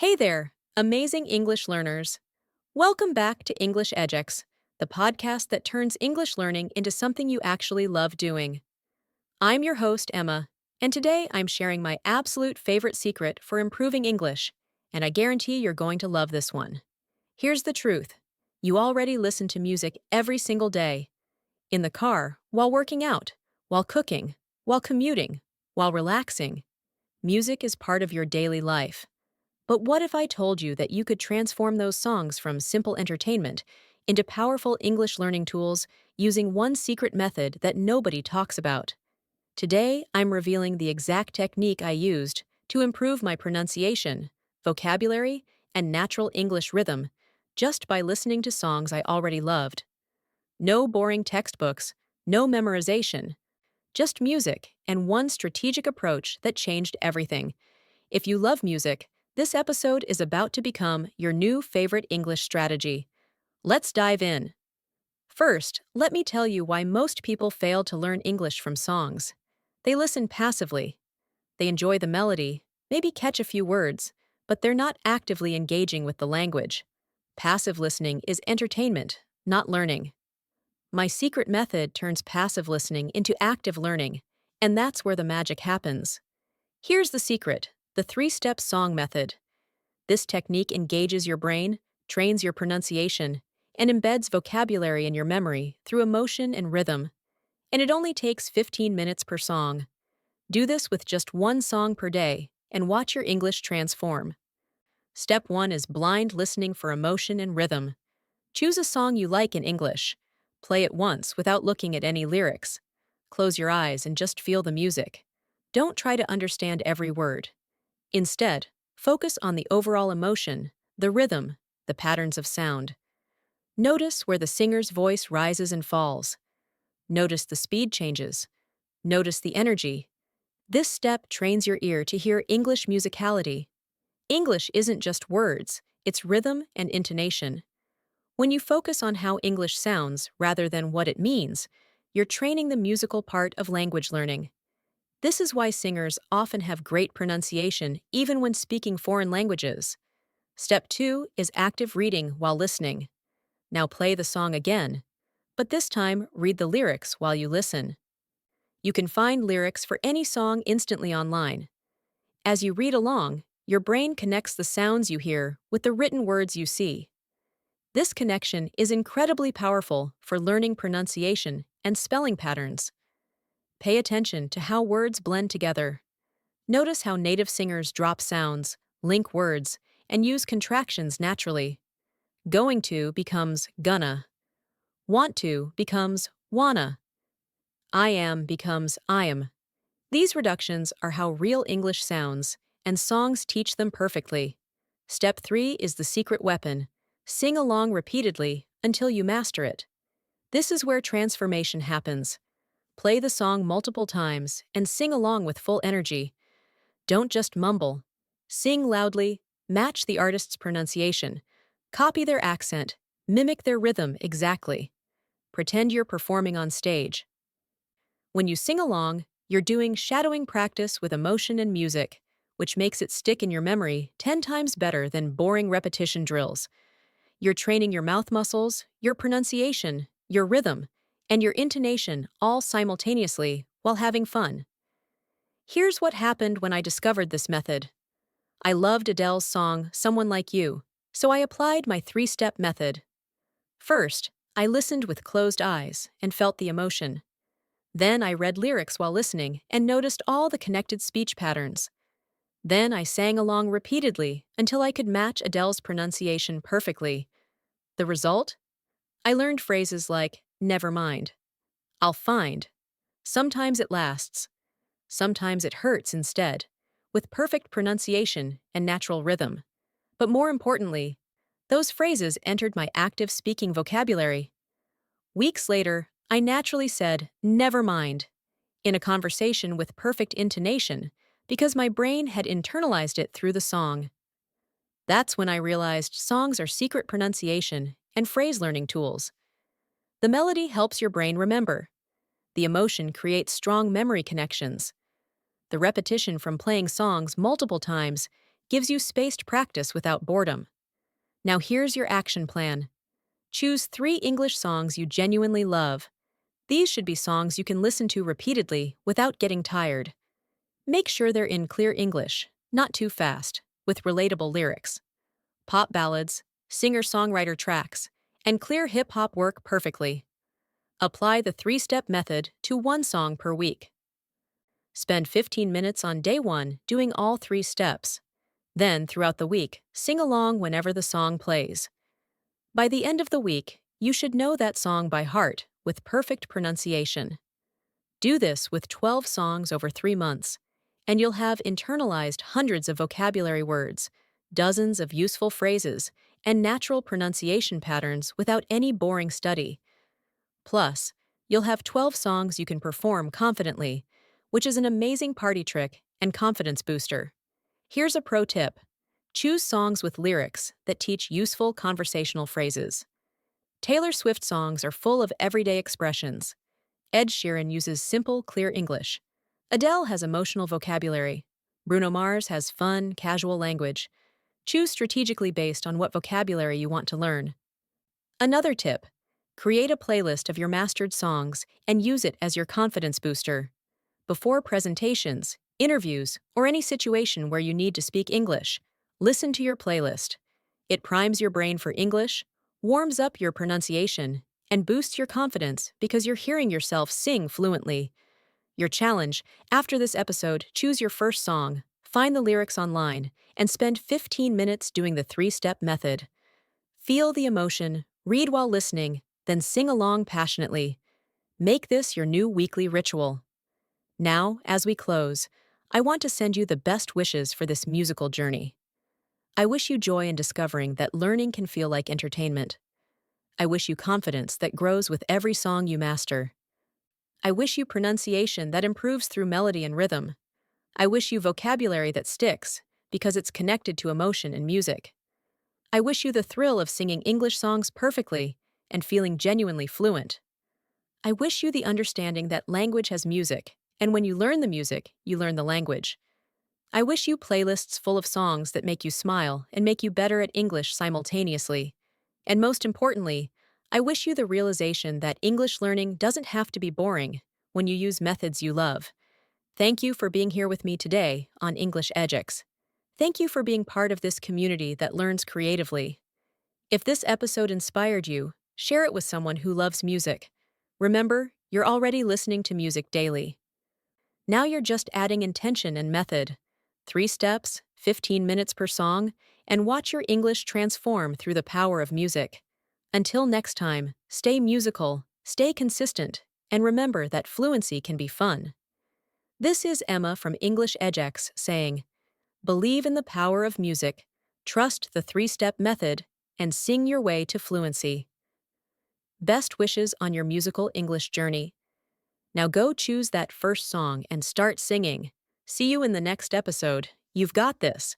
Hey there, amazing English learners. Welcome back to English EdgeX, the podcast that turns English learning into something you actually love doing. I'm your host, Emma, and today I'm sharing my absolute favorite secret for improving English, and I guarantee you're going to love this one. Here's the truth. You already listen to music every single day. In the car, while working out, while cooking, while commuting, while relaxing. Music is part of your daily life. But what if I told you that you could transform those songs from simple entertainment into powerful English learning tools using one secret method that nobody talks about? Today, I'm revealing the exact technique I used to improve my pronunciation, vocabulary, and natural English rhythm just by listening to songs I already loved. No boring textbooks, no memorization, just music and one strategic approach that changed everything. If you love music, this episode is about to become your new favorite English strategy. Let's dive in. First, let me tell you why most people fail to learn English from songs. They listen passively. They enjoy the melody, maybe catch a few words, but they're not actively engaging with the language. Passive listening is entertainment, not learning. My secret method turns passive listening into active learning, and that's where the magic happens. Here's the secret: the three-step song method. This technique engages your brain, trains your pronunciation, and embeds vocabulary in your memory through emotion and rhythm. And it only takes 15 minutes per song. Do this with just one song per day and watch your English transform. Step 1 is blind listening for emotion and rhythm. Choose a song you like in English. Play it once without looking at any lyrics. Close your eyes and just feel the music. Don't try to understand every word. Instead, focus on the overall emotion, the rhythm, the patterns of sound. Notice where the singer's voice rises and falls. Notice the speed changes. Notice the energy. This step trains your ear to hear English musicality. English isn't just words, it's rhythm and intonation. When you focus on how English sounds rather than what it means, you're training the musical part of language learning. This is why singers often have great pronunciation even when speaking foreign languages. Step 2 is active reading while listening. Now play the song again, but this time read the lyrics while you listen. You can find lyrics for any song instantly online. As you read along, your brain connects the sounds you hear with the written words you see. This connection is incredibly powerful for learning pronunciation and spelling patterns. Pay attention to how words blend together. Notice how native singers drop sounds, link words, and use contractions naturally. Going to becomes gonna. Want to becomes wanna. I am becomes I am. These reductions are how real English sounds, and songs teach them perfectly. Step 3 is the secret weapon. Sing along repeatedly until you master it. This is where transformation happens. Play the song multiple times and sing along with full energy. Don't just mumble. Sing loudly, match the artist's pronunciation, copy their accent, mimic their rhythm exactly. Pretend you're performing on stage. When you sing along, you're doing shadowing practice with emotion and music, which makes it stick in your memory 10 times better than boring repetition drills. You're training your mouth muscles, your pronunciation, your rhythm, and your intonation all simultaneously while having fun. Here's what happened when I discovered this method. I loved Adele's song, Someone Like You, so I applied my three-step method. First, I listened with closed eyes and felt the emotion. Then I read lyrics while listening and noticed all the connected speech patterns. Then I sang along repeatedly until I could match Adele's pronunciation perfectly. The result? I learned phrases like, never mind, I'll find. Sometimes it lasts. Sometimes it hurts instead, with perfect pronunciation and natural rhythm. But more importantly, those phrases entered my active speaking vocabulary. Weeks later, I naturally said, never mind, in a conversation with perfect intonation because my brain had internalized it through the song. That's when I realized songs are secret pronunciation and phrase learning tools. The melody helps your brain remember. The emotion creates strong memory connections. The repetition from playing songs multiple times gives you spaced practice without boredom. Now here's your action plan. Choose 3 English songs you genuinely love. These should be songs you can listen to repeatedly without getting tired. Make sure they're in clear English, not too fast, with relatable lyrics. Pop ballads, singer-songwriter tracks, and clear hip-hop work perfectly. Apply the 3-step method to 1 song per week. Spend 15 minutes on day 1 doing all 3 steps. Then, throughout the week, sing along whenever the song plays. By the end of the week, you should know that song by heart with perfect pronunciation. Do this with 12 songs over 3 months, and you'll have internalized hundreds of vocabulary words, dozens of useful phrases, and natural pronunciation patterns without any boring study. Plus, you'll have 12 songs you can perform confidently, which is an amazing party trick and confidence booster. Here's a pro tip. Choose songs with lyrics that teach useful conversational phrases. Taylor Swift songs are full of everyday expressions. Ed Sheeran uses simple, clear English. Adele has emotional vocabulary. Bruno Mars has fun, casual language. Choose strategically based on what vocabulary you want to learn. Another tip. Create a playlist of your mastered songs and use it as your confidence booster. Before presentations, interviews, or any situation where you need to speak English, listen to your playlist. It primes your brain for English, warms up your pronunciation, and boosts your confidence because you're hearing yourself sing fluently. Your challenge: after this episode, choose your first song, find the lyrics online, and spend 15 minutes doing the 3-step method. Feel the emotion, read while listening, then sing along passionately. Make this your new weekly ritual. Now, as we close, I want to send you the best wishes for this musical journey. I wish you joy in discovering that learning can feel like entertainment. I wish you confidence that grows with every song you master. I wish you pronunciation that improves through melody and rhythm. I wish you vocabulary that sticks, because it's connected to emotion and music. I wish you the thrill of singing English songs perfectly and feeling genuinely fluent. I wish you the understanding that language has music, and when you learn the music, you learn the language. I wish you playlists full of songs that make you smile and make you better at English simultaneously. And most importantly, I wish you the realization that English learning doesn't have to be boring when you use methods you love. Thank you for being here with me today on English EdgeX. Thank you for being part of this community that learns creatively. If this episode inspired you, share it with someone who loves music. Remember, you're already listening to music daily. Now you're just adding intention and method. 3 steps, 15 minutes per song, and watch your English transform through the power of music. Until next time, stay musical, stay consistent, and remember that fluency can be fun. This is Emma from English EdgeX saying, believe in the power of music, trust the 3-step method, and sing your way to fluency. Best wishes on your musical English journey. Now go choose that first song and start singing. See you in the next episode. You've got this.